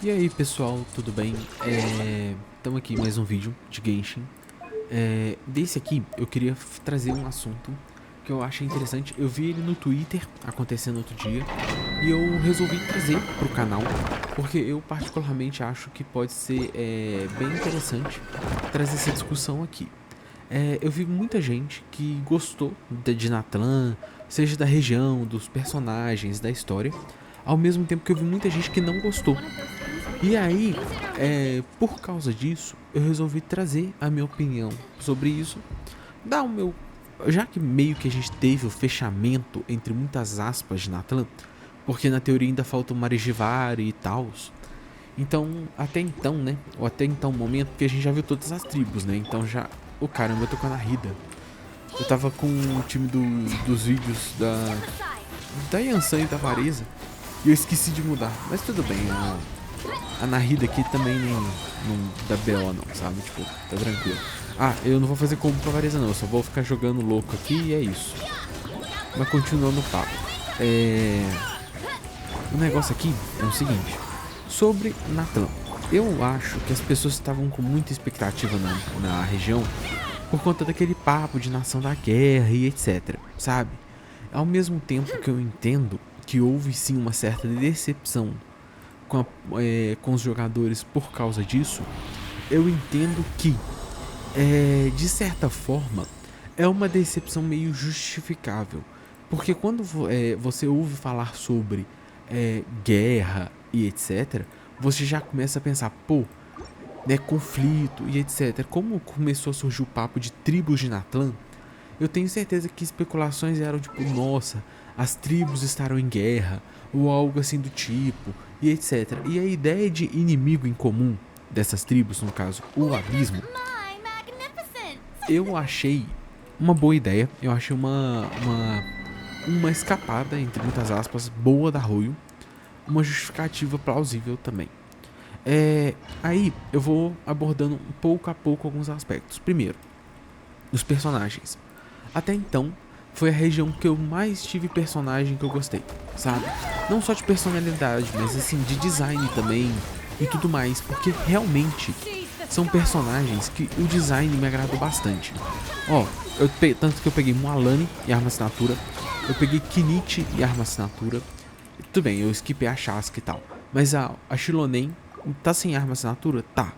E aí pessoal, tudo bem? Estamos aqui em mais um vídeo de Genshin. Desse aqui eu queria trazer um assunto que eu achei interessante. Eu vi ele no Twitter acontecendo outro dia e eu resolvi trazer para o canal porque eu particularmente acho que pode ser bem interessante trazer essa discussão aqui. Eu vi muita gente que gostou de Natlan, seja da região, dos personagens, da história, ao mesmo tempo que eu vi muita gente que não gostou. E aí, por causa disso, eu resolvi trazer a minha opinião sobre isso, dar o meu. Já que meio que a gente teve o fechamento, entre muitas aspas, de Natlan, porque na teoria ainda falta o Marigivari e tal. Então, até então, né? Ou até então, o momento, porque a gente já viu todas as tribos, né? Então já. O caramba, eu tô com a Narida. Eu tava com o time dos vídeos da Yansan e da Vareza. E eu esqueci de mudar. Mas tudo bem, a Narida aqui também não dá BO não, sabe? Tipo, tá tranquilo. Ah, eu não vou fazer combo pra Vareza não, eu só vou ficar jogando louco aqui e é isso. Mas continuando o papo. O negócio aqui é o seguinte. Sobre Natlan. Eu acho que as pessoas estavam com muita expectativa na região por conta daquele papo de nação da guerra e etc, sabe? Ao mesmo tempo que eu entendo que houve sim uma certa decepção com os jogadores por causa disso, eu entendo que, de certa forma, é uma decepção meio justificável. Porque quando você ouve falar sobre guerra e etc., você já começa a pensar, pô, né, conflito e etc. Como começou a surgir o papo de tribos de Natlan, eu tenho certeza que especulações eram tipo, nossa, as tribos estarão em guerra, ou algo assim do tipo, e etc. E a ideia de inimigo em comum dessas tribos, no caso, o abismo, eu achei uma boa ideia, eu achei uma escapada, entre muitas aspas, boa da Arroio, uma justificativa plausível também. Aí eu vou abordando pouco a pouco alguns aspectos. Primeiro, os personagens. Até então, foi a região que eu mais tive personagem que eu gostei, sabe? Não só de personalidade, mas assim, de design também e tudo mais, porque realmente são personagens que o design me agradou bastante. Ó, tanto que eu peguei Mualani e arma assinatura, eu peguei Kinichi e arma assinatura. Tudo bem, eu esquipei a Shaska e tal, mas a Shilonen tá sem arma assinatura? Tá.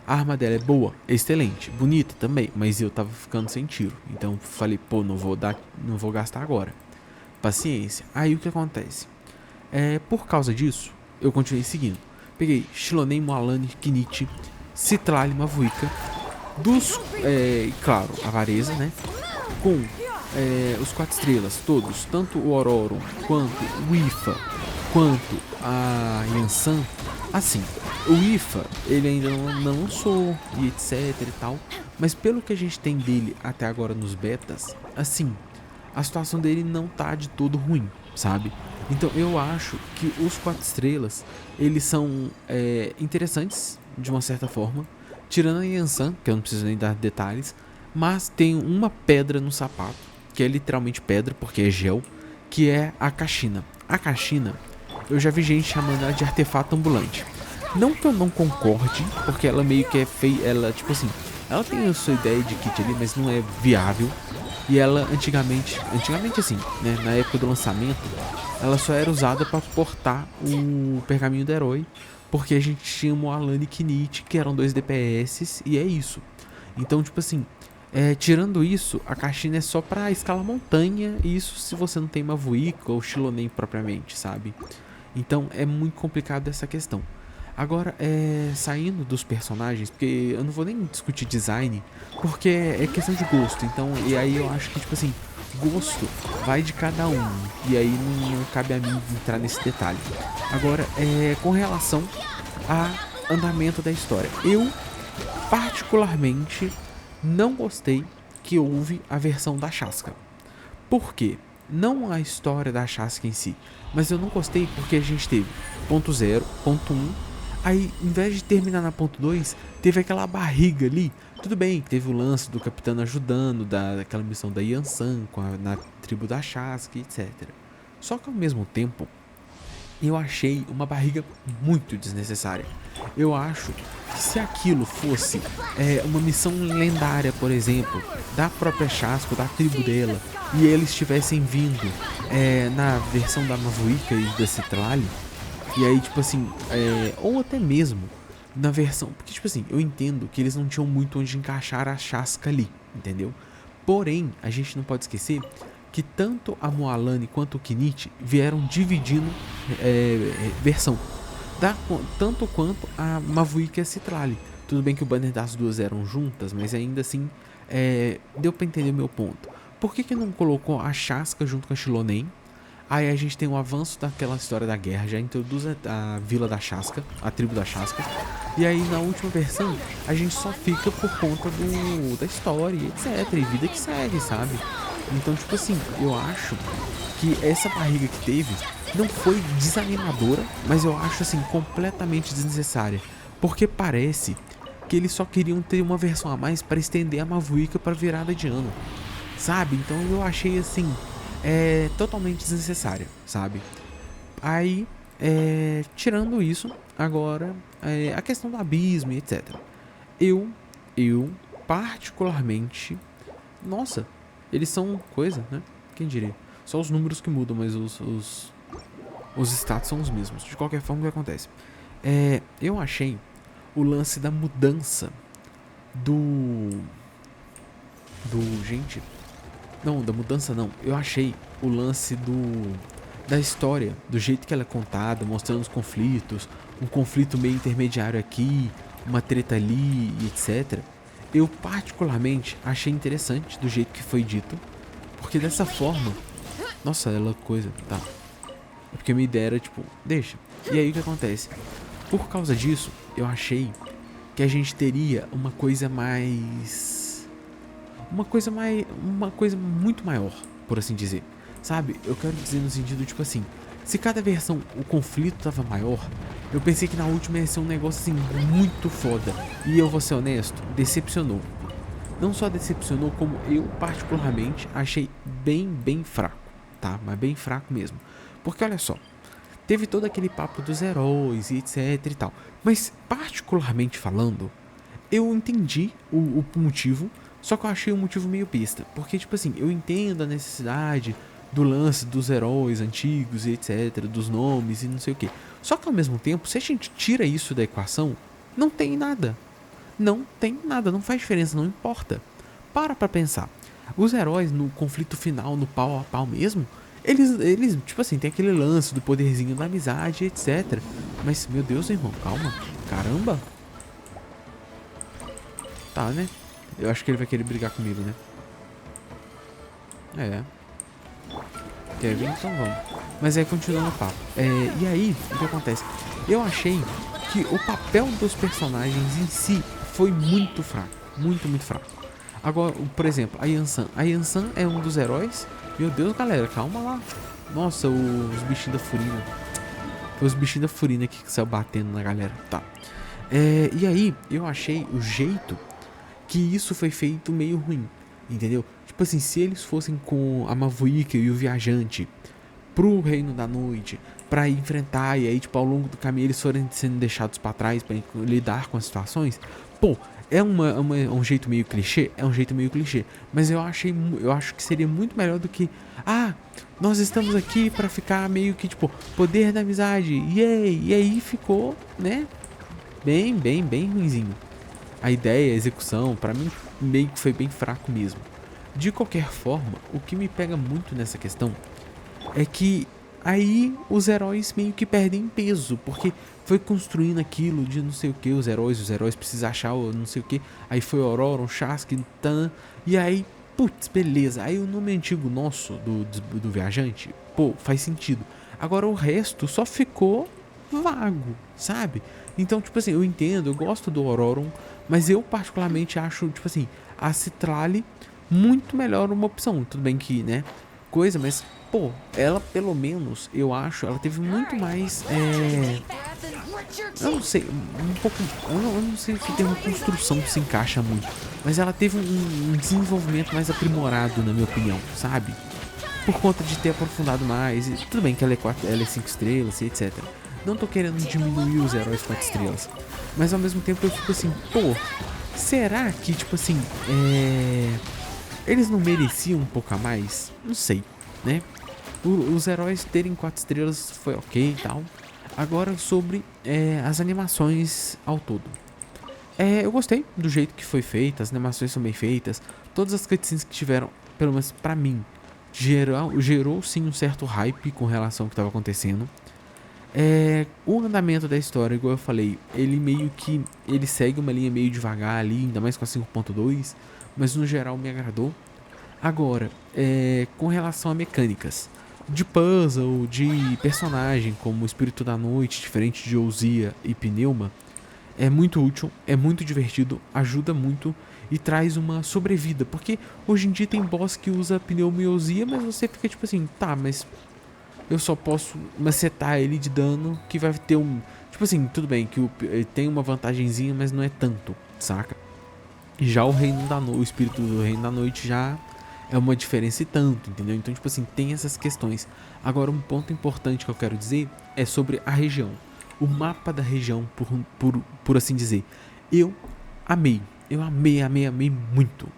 A arma dela é boa, excelente, bonita também, mas eu tava ficando sem tiro. Então falei, pô, não vou gastar agora. Paciência. Aí o que acontece? Por causa disso, eu continuei seguindo. Peguei Shilonen, Mualani, Kinichi, Citlali, Mavuika, claro, a Vareza, né? Com os 4 estrelas, todos, tanto o Ororon, quanto o Ifa, quanto a Yansan. Assim, o IFA, ele ainda não lançou e etc e tal, mas pelo que a gente tem dele até agora nos betas, assim, a situação dele não tá de todo ruim, sabe? Então eu acho que os 4 estrelas, eles são interessantes de uma certa forma, tirando a Yansan, que eu não preciso nem dar detalhes, mas tem uma pedra no sapato, que é literalmente pedra, porque é gel, que é a Kachina. A Kachina, eu já vi gente chamando ela de artefato ambulante. Não que eu não concorde, porque ela meio que é feia, ela tipo assim, ela tem a sua ideia de kit ali, mas não é viável. E ela antigamente assim, né, na época do lançamento, ela só era usada para portar o pergaminho do herói, porque a gente tinha o Alani e Kinit, que eram 2 DPS, e é isso. Então, tipo assim, tirando isso, a caixinha é só pra escalar montanha, e isso se você não tem Mavuika ou Shilonen propriamente, sabe? Então é muito complicado essa questão. Agora, saindo dos personagens, porque eu não vou nem discutir design, porque é questão de gosto. Então, e aí eu acho que, tipo assim, gosto vai de cada um. E aí não cabe a mim entrar nesse detalhe. Agora, com relação a andamento da história. Eu, particularmente, não gostei que houve a versão da Shaska. Por quê? Não a história da Shaska em si, mas eu não gostei porque a gente teve ponto 0, ponto 1, aí em vez de terminar na ponto 2, teve aquela barriga ali. Tudo bem, teve o lance do capitão ajudando, daquela missão da Yansan na tribo da Shaska, etc. Só que ao mesmo tempo, eu achei uma barriga muito desnecessária. Eu acho que se aquilo fosse uma missão lendária, por exemplo, da própria Shasko, da tribo dela, e eles tivessem vindo na versão da Mavuika e da Citrali, e aí, tipo assim, ou até mesmo na versão... Porque, tipo assim, eu entendo que eles não tinham muito onde encaixar a Shaska ali, entendeu? Porém, a gente não pode esquecer que tanto a Moalani quanto o Kinit vieram dividindo versão. Tanto quanto a Mavuika e a Citrali. Tudo bem que o banner das duas eram juntas, mas ainda assim deu pra entender o meu ponto. Por que não colocou a Shaska junto com a Shilonen? Aí a gente tem o avanço daquela história da guerra, já introduz a vila da Shaska, a tribo da Shaska. E aí na última versão a gente só fica por conta da história, etc. E vida que segue, sabe? Então, tipo assim, eu acho que essa barriga que teve não foi desanimadora, mas eu acho assim completamente desnecessária, porque parece que eles só queriam ter uma versão a mais para estender a Mavuika para virada de ano, sabe? Então eu achei assim totalmente desnecessária, sabe? Aí, tirando isso, agora a questão do abismo e etc. Eu particularmente, nossa, eles são coisa, né? Quem diria? Só os números que mudam, mas os status são os mesmos. De qualquer forma, o que acontece? Eu achei o lance da mudança gente... Não, da mudança não. Eu achei o lance da história, do jeito que ela é contada, mostrando os conflitos, um conflito meio intermediário aqui, uma treta ali e etc. Eu particularmente achei interessante do jeito que foi dito, porque dessa forma... Nossa, ela coisa... Tá. É porque a minha ideia era tipo, deixa. E aí o que acontece? Por causa disso, eu achei que a gente teria uma coisa mais... Uma coisa muito maior, por assim dizer. Sabe? Eu quero dizer no sentido, tipo assim, se cada versão o conflito tava maior, eu pensei que na última ia ser um negócio assim muito foda. E eu vou ser honesto, decepcionou. Não só decepcionou, como eu particularmente achei bem fraco, tá? Mas bem fraco mesmo. Porque olha só, teve todo aquele papo dos heróis e etc e tal. Mas particularmente falando, eu entendi o motivo. Só que eu achei um motivo meio besta, porque tipo assim, eu entendo a necessidade do lance dos heróis antigos e etc, dos nomes e não sei o que. Só que ao mesmo tempo, se a gente tira isso da equação, não tem nada. Não tem nada, não faz diferença, não importa. Para pra pensar. Os heróis no conflito final, no pau a pau mesmo, eles tipo assim, tem aquele lance do poderzinho da amizade, etc. Mas, meu Deus, irmão, calma. Caramba. Tá, né? Eu acho que ele vai querer brigar comigo, né? Quer vir? Então vamos. Mas aí, continuando o papo. E aí, o que acontece? Eu achei que o papel dos personagens em si foi muito fraco. Muito fraco. Agora, por exemplo, a Yansan. A Yansan é um dos heróis. Meu Deus, galera, calma lá. Nossa, os bichinhos da Furina. Foi os bichinhos da Furina aqui que saiu batendo na galera. Tá. E aí, eu achei o jeito que isso foi feito meio ruim, entendeu? Tipo assim, se eles fossem com a Mavuika e o Viajante pro Reino da Noite, pra enfrentar, e aí tipo ao longo do caminho eles forem sendo deixados pra trás pra lidar com as situações, pô, é um jeito meio clichê, mas eu acho que seria muito melhor do que, nós estamos aqui pra ficar meio que tipo, poder da amizade, e aí ficou, né, bem ruinzinho. A ideia, a execução, pra mim, meio que foi bem fraco mesmo. De qualquer forma, o que me pega muito nessa questão é que aí os heróis meio que perdem peso, porque foi construindo aquilo de não sei o que, os heróis precisam achar o não sei o que, aí foi Aurora, Shaska, Tan, e aí, putz, beleza, aí o nome antigo nosso, do Viajante, pô, faz sentido. Agora o resto só ficou vago, sabe? Então, tipo assim, eu entendo, eu gosto do Auroron, mas eu particularmente acho, tipo assim, a Citrali muito melhor uma opção. Tudo bem que, né, coisa, mas, pô, ela pelo menos, eu acho, ela teve muito mais, eu não sei, um pouco, eu não sei se tem uma construção que se encaixa muito, mas ela teve um desenvolvimento mais aprimorado, na minha opinião, sabe? por conta de ter aprofundado mais. E tudo bem que ela é 5 estrelas e etc. Não tô querendo diminuir os heróis 4 estrelas. Mas ao mesmo tempo eu fico assim, pô, será que, tipo assim, eles não mereciam um pouco a mais? Não sei, né? Os heróis terem 4 estrelas foi ok e tal. Agora sobre as animações ao todo. Eu gostei do jeito que foi feita, as animações são bem feitas. Todas as cutscenes que tiveram, pelo menos pra mim, gerou sim um certo hype com relação ao que estava acontecendo. O andamento da história, igual eu falei, ele meio que ele segue uma linha meio devagar ali, ainda mais com a 5.2, mas no geral me agradou. Agora, com relação a mecânicas de puzzle, de personagem como o Espírito da Noite, diferente de Ouzia e Pneuma, é muito útil, é muito divertido, ajuda muito e traz uma sobrevida, porque hoje em dia tem boss que usa Pneuma e Ouzia, mas você fica tipo assim, tá, mas eu só posso macetar ele de dano que vai ter um... Tipo assim, tudo bem que tem uma vantagenzinha, mas não é tanto, saca? Já o espírito do Reino da Noite já é uma diferença e tanto, entendeu? Então, tipo assim, tem essas questões. Agora, um ponto importante que eu quero dizer é sobre a região. O mapa da região, por assim dizer. Eu amei. Eu amei muito.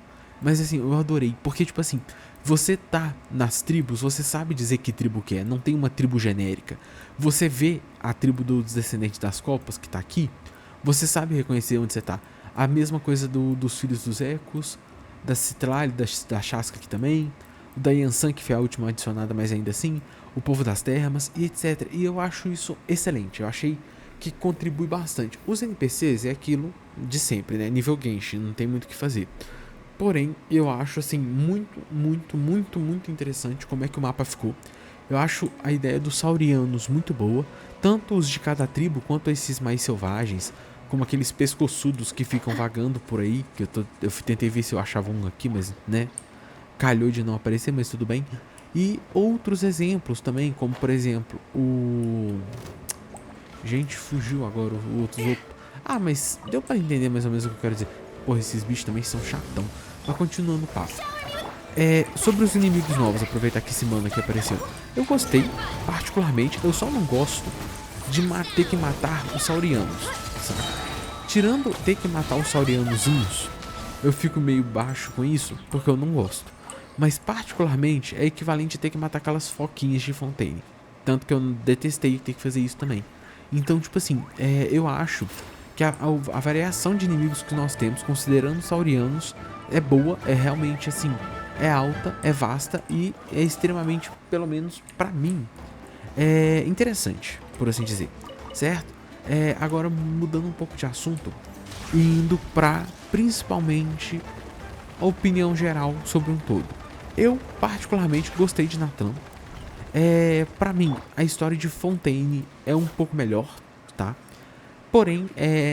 Mas assim, eu adorei. Porque, tipo assim, você tá nas tribos, você sabe dizer que tribo que é. Não tem uma tribo genérica. Você vê a tribo dos descendentes das copas que tá aqui. Você sabe reconhecer onde você tá. A mesma coisa dos filhos dos Ecos, da Citlali, da Shaska aqui também, da Yansan, que foi a última adicionada, mas ainda assim, o povo das termas e etc. E eu acho isso excelente, eu achei que contribui bastante. Os NPCs é aquilo de sempre, né? Nível Genshin, não tem muito o que fazer. Porém, eu acho assim muito interessante como é que o mapa ficou. Eu acho a ideia dos saurianos muito boa, tanto os de cada tribo quanto esses mais selvagens, como aqueles pescoçudos que ficam vagando por aí, que eu tentei ver se eu achava um aqui, mas né, calhou de não aparecer, mas tudo bem. E outros exemplos também, como por exemplo, gente, fugiu agora o outro. Ah, mas deu pra entender mais ou menos o que eu quero dizer. Porra, esses bichos também são chatão. Mas continuando o papo. Sobre os inimigos novos, aproveitar que esse mano aqui apareceu. Eu gostei, particularmente, eu só não gosto de ter que matar os saurianos, sabe? Tirando ter que matar os saurianozinhos, eu fico meio baixo com isso, porque eu não gosto. Mas particularmente é equivalente a ter que matar aquelas foquinhas de Fontaine. Tanto que eu detestei ter que fazer isso também. Então, tipo assim, eu acho que a variação de inimigos que nós temos, considerando os saurianos, é boa, é realmente assim, é alta, é vasta e é extremamente, pelo menos pra mim, interessante, por assim dizer, certo? Agora mudando um pouco de assunto, indo pra principalmente a opinião geral sobre um todo. Eu particularmente gostei de Natlan. Pra mim, a história de Fontaine é um pouco melhor, tá? Porém,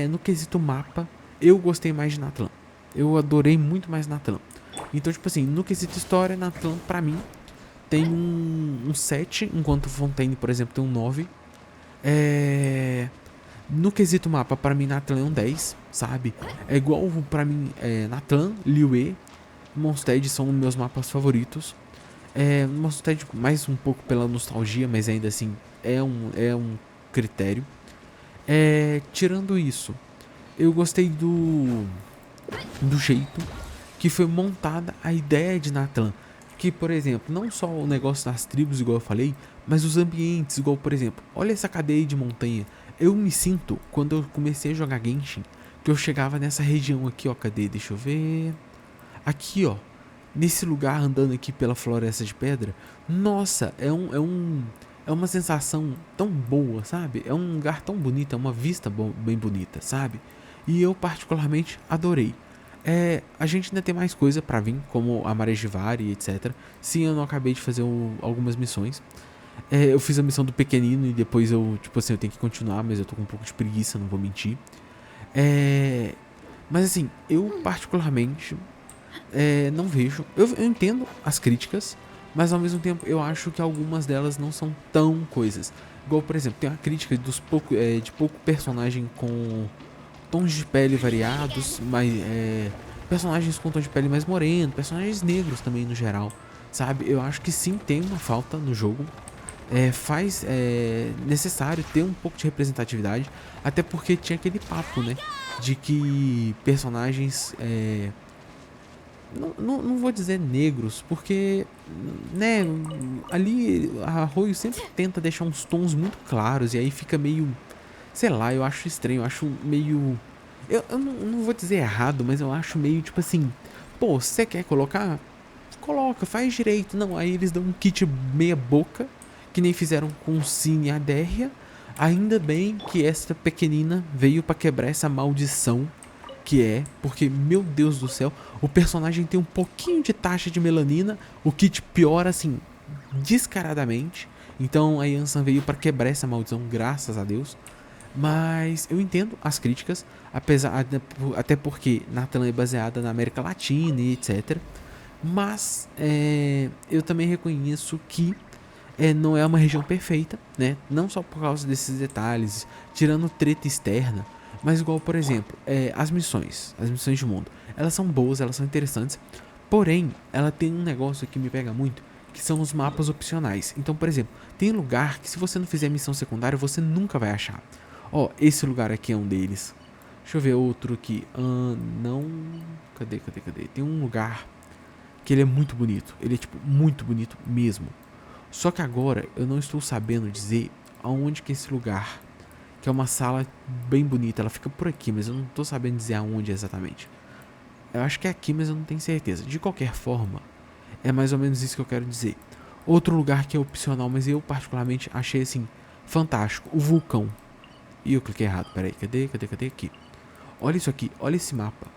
no quesito mapa, eu gostei mais de Natlan. Eu adorei muito mais Natlan. Então, tipo assim, no quesito história, Natlan, pra mim, tem um 7, enquanto Fontaine, por exemplo, tem um 9. No quesito mapa, pra mim, Natlan é um 10, sabe? É igual pra mim, Natlan, Liyue, Mondstadt são meus mapas favoritos. Mondstadt mais um pouco pela nostalgia, mas ainda assim é um critério. Tirando isso, eu gostei do jeito que foi montada a ideia de Natlan. Que, por exemplo, não só o negócio das tribos, igual eu falei, mas os ambientes, igual, por exemplo, olha essa cadeia de montanha. Eu me sinto, quando eu comecei a jogar Genshin, que eu chegava nessa região aqui, ó, cadê? Deixa eu ver. Aqui, ó, nesse lugar andando aqui pela floresta de pedra. Nossa, é uma sensação tão boa, sabe? É um lugar tão bonito, é uma vista bem bonita, sabe? E eu particularmente adorei. A gente ainda tem mais coisa pra vir, como a Marejivari e etc. Sim, eu não acabei de fazer algumas missões. Eu fiz a missão do pequenino e depois eu tenho que continuar, mas eu tô com um pouco de preguiça, não vou mentir. Mas assim, eu particularmente não vejo. Eu entendo as críticas, mas ao mesmo tempo eu acho que algumas delas não são tão coisas. Igual, por exemplo, tem a crítica de pouco personagem com tons de pele variados, mas personagens com tom de pele mais moreno, personagens negros também no geral. sabe? Eu acho que sim, tem uma falta no jogo. Faz necessário ter um pouco de representatividade, até porque tinha aquele papo, né, de que personagens, não vou dizer negros, porque, né, ali a Arroio sempre tenta deixar uns tons muito claros, e aí fica meio, sei lá, eu acho estranho, eu acho meio, eu não vou dizer errado, mas eu acho meio tipo assim, pô, você quer colocar? Coloca, faz direito. Não, aí eles dão um kit meia boca, que nem fizeram com Cine e a Dérria. Ainda bem que esta pequenina veio pra quebrar essa maldição que é, porque, meu Deus do céu, o personagem tem um pouquinho de taxa de melanina, o kit piora, assim, descaradamente. Então a Yansan veio pra quebrar essa maldição, graças a Deus. Mas eu entendo as críticas, apesar até porque Nathan é baseada na América Latina e etc. Mas eu também reconheço que não é uma região perfeita, né? Não só por causa desses detalhes, tirando treta externa, mas igual, por exemplo, as missões de mundo. Elas são boas, elas são interessantes, porém, ela tem um negócio que me pega muito, que são os mapas opcionais. Então, por exemplo, tem lugar que se você não fizer missão secundária, você nunca vai achar. Ó, esse lugar aqui é um deles. Deixa eu ver outro aqui. Não... Cadê? Tem um lugar que ele é muito bonito. Ele é, tipo, muito bonito mesmo. Só que agora eu não estou sabendo dizer aonde que é esse lugar. Que é uma sala bem bonita. Ela fica por aqui, mas eu não estou sabendo dizer aonde exatamente. Eu acho que é aqui, mas eu não tenho certeza. De qualquer forma, é mais ou menos isso que eu quero dizer. Outro lugar que é opcional, mas eu particularmente achei assim, fantástico. O vulcão. E eu cliquei errado. Peraí, cadê? Aqui. Olha isso aqui, olha esse mapa.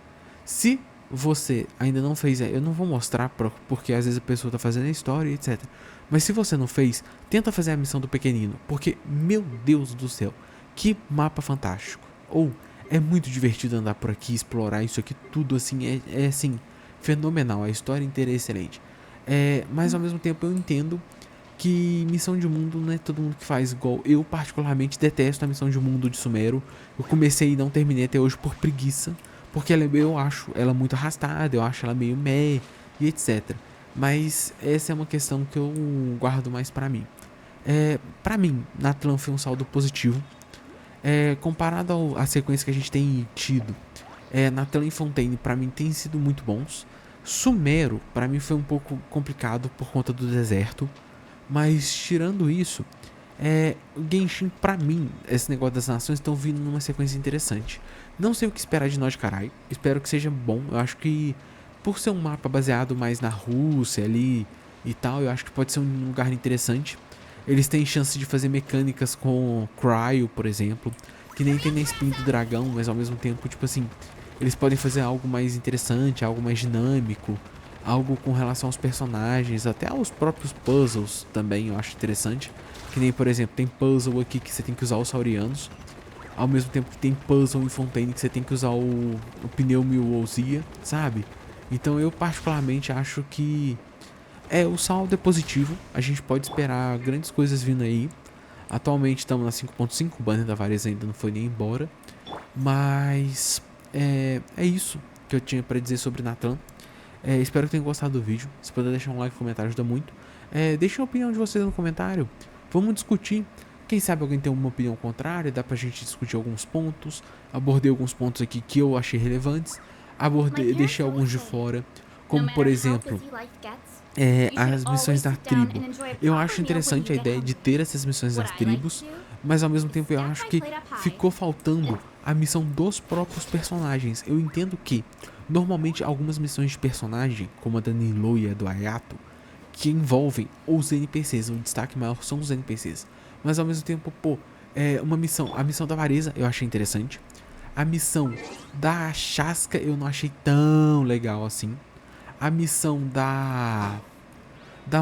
Se você ainda não fez, eu não vou mostrar porque às vezes a pessoa tá fazendo a história e etc. Mas se você não fez, tenta fazer a missão do pequenino, porque, meu Deus do céu, que mapa fantástico. Ou é muito divertido andar por aqui, explorar isso aqui tudo, assim, é assim, fenomenal, a história inteira é excelente. Mas ao mesmo tempo eu entendo que missão de mundo não é todo mundo que faz igual. Eu particularmente detesto a missão de mundo de Sumero. Eu comecei e não terminei até hoje por preguiça, porque eu acho ela muito arrastada, eu acho ela meio meh e etc. Mas essa é uma questão que eu guardo mais pra mim. Pra mim, Natlan foi um saldo positivo. Comparado à sequência que a gente tem tido, Natlan e Fontaine pra mim tem sido muito bons. Sumero pra mim foi um pouco complicado por conta do deserto. Mas tirando isso, o Genshin, pra mim, esse negócio das nações estão vindo numa sequência interessante. Não sei o que esperar de nós, caralho. Espero que seja bom. Eu acho que, por ser um mapa baseado mais na Rússia ali e tal, eu acho que pode ser um lugar interessante. Eles têm chance de fazer mecânicas com Cryo, por exemplo, que nem tem na Spin do Dragão, mas ao mesmo tempo, tipo assim, eles podem fazer algo mais interessante, algo mais dinâmico, algo com relação aos personagens, até aos próprios puzzles também eu acho interessante. Que nem, por exemplo, tem puzzle aqui que você tem que usar os saurianos, ao mesmo tempo que tem puzzle em Fontaine que você tem que usar o pneu Milwaukee, sabe? Então eu particularmente acho que o saldo é positivo, a gente pode esperar grandes coisas vindo aí. Atualmente estamos na 5.5, o banner da Varese ainda não foi nem embora. Mas é isso que eu tinha pra dizer sobre Natlan. Espero que tenham gostado do vídeo. Se puder deixar um like e comentário ajuda muito. Deixem a opinião de vocês no comentário. Vamos discutir. Quem sabe alguém tem uma opinião contrária, dá pra gente discutir alguns pontos. Abordei alguns pontos aqui que eu achei relevantes. Deixei alguns de fora. Como por exemplo, as missões da tribo. Eu acho interessante a ideia de ter essas missões das tribos, mas ao mesmo tempo eu acho que ficou faltando a missão dos próprios personagens. Eu entendo que normalmente algumas missões de personagem, como a da Nilo e a do Ayato, que envolvem os NPCs, o destaque maior são os NPCs. Mas ao mesmo tempo, a missão da Varesa eu achei interessante. A missão da Chasca eu não achei tão legal assim. A missão da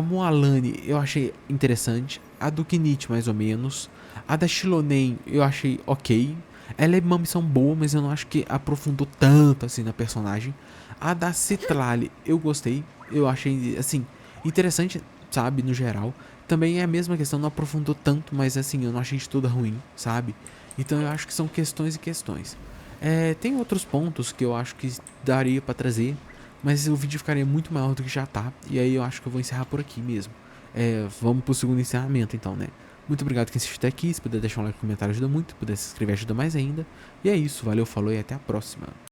Moalani eu achei interessante. A do Kinit mais ou menos. A da Shilonen eu achei ok. Ela é uma missão boa, mas eu não acho que aprofundou tanto assim na personagem. A da Citlali eu gostei. Eu achei assim interessante, sabe, no geral. Também é a mesma questão, não aprofundou tanto, mas assim, eu não achei de tudo ruim, sabe? Então eu acho que são questões e questões. Tem outros pontos que eu acho que daria pra trazer, mas o vídeo ficaria muito maior do que já tá, e aí eu acho que eu vou encerrar por aqui mesmo. Vamos pro segundo encerramento então, né? Muito obrigado quem assistiu até aqui, se puder deixar um like no comentário ajuda muito, se puder se inscrever ajuda mais ainda. E é isso, valeu, falou e até a próxima.